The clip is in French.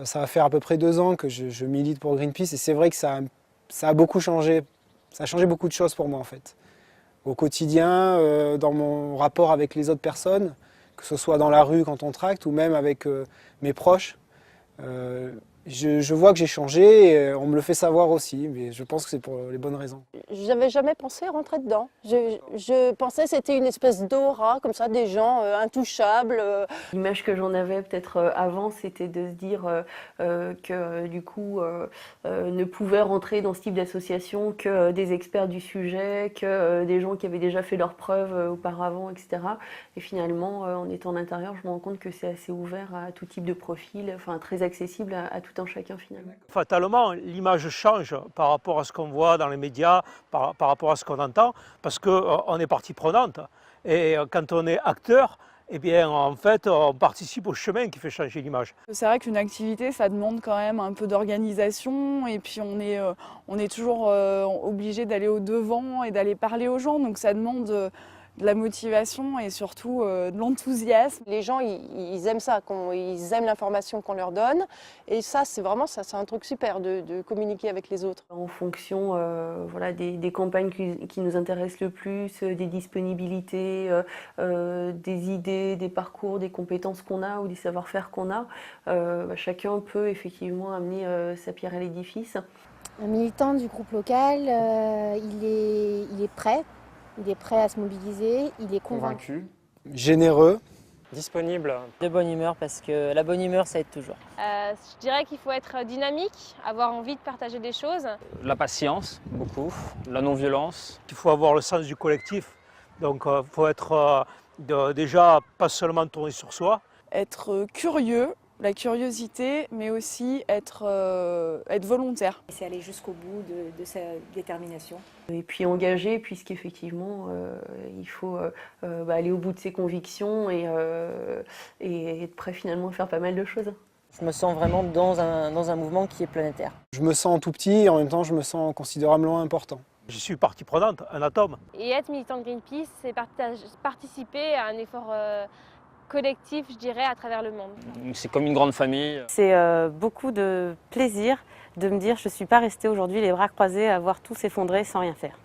Ça va faire à peu près 2 ans que je milite pour Greenpeace et c'est vrai que ça a beaucoup changé. Ça a changé beaucoup de choses pour moi en fait. Au quotidien, dans mon rapport avec les autres personnes, que ce soit dans la rue quand on tracte ou même avec mes proches. Je vois que j'ai changé et on me le fait savoir aussi, mais je pense que c'est pour les bonnes raisons. J'avais jamais pensé rentrer dedans. Je pensais que c'était une espèce d'aura, comme ça, des gens intouchables. L'image que j'en avais peut-être avant, c'était de se dire que du coup ne pouvaient rentrer dans ce type d'association que des experts du sujet, que des gens qui avaient déjà fait leurs preuves auparavant, etc. Et finalement, en étant en intérieur, je me rends compte que c'est assez ouvert à tout type de profil, enfin très accessible à tout un chacun finalement. Fatalement, l'image change par rapport à ce qu'on voit dans les médias, par rapport à ce qu'on entend, parce qu'on est partie prenante. Et quand on est acteur, eh bien, en fait, on participe au chemin qui fait changer l'image. C'est vrai qu'une activité, ça demande quand même un peu d'organisation et puis on est toujours obligé d'aller au-devant et d'aller parler aux gens, donc ça demande de la motivation et surtout de l'enthousiasme. Les gens, ils aiment ça, ils aiment l'information qu'on leur donne. Et ça, c'est vraiment ça, c'est un truc super de communiquer avec les autres. En fonction voilà, des campagnes qui nous intéressent le plus, des disponibilités, des idées, des parcours, des compétences qu'on a ou des savoir-faire qu'on a, chacun peut effectivement amener sa pierre à l'édifice. Un militant du groupe local, il est prêt. Il est prêt à se mobiliser, il est convaincu. Généreux. Disponible. De bonne humeur parce que la bonne humeur ça aide toujours. Je dirais qu'il faut être dynamique, avoir envie de partager des choses. La patience, beaucoup. La non-violence. Il faut avoir le sens du collectif, donc il faut être déjà pas seulement tourné sur soi. Être curieux, la curiosité, mais aussi être volontaire. C'est aller jusqu'au bout de sa détermination. Et puis engagé, puisqu'effectivement, il faut aller au bout de ses convictions et être prêt finalement à faire pas mal de choses. Je me sens vraiment dans un mouvement qui est planétaire. Je me sens tout petit et en même temps je me sens considérablement important. Je suis partie prenante, un atome. Et être militant de Greenpeace, c'est participer à un effort collectif, je dirais, à travers le monde. C'est comme une grande famille. C'est beaucoup de plaisir de me dire je ne suis pas restée aujourd'hui les bras croisés à voir tout s'effondrer sans rien faire.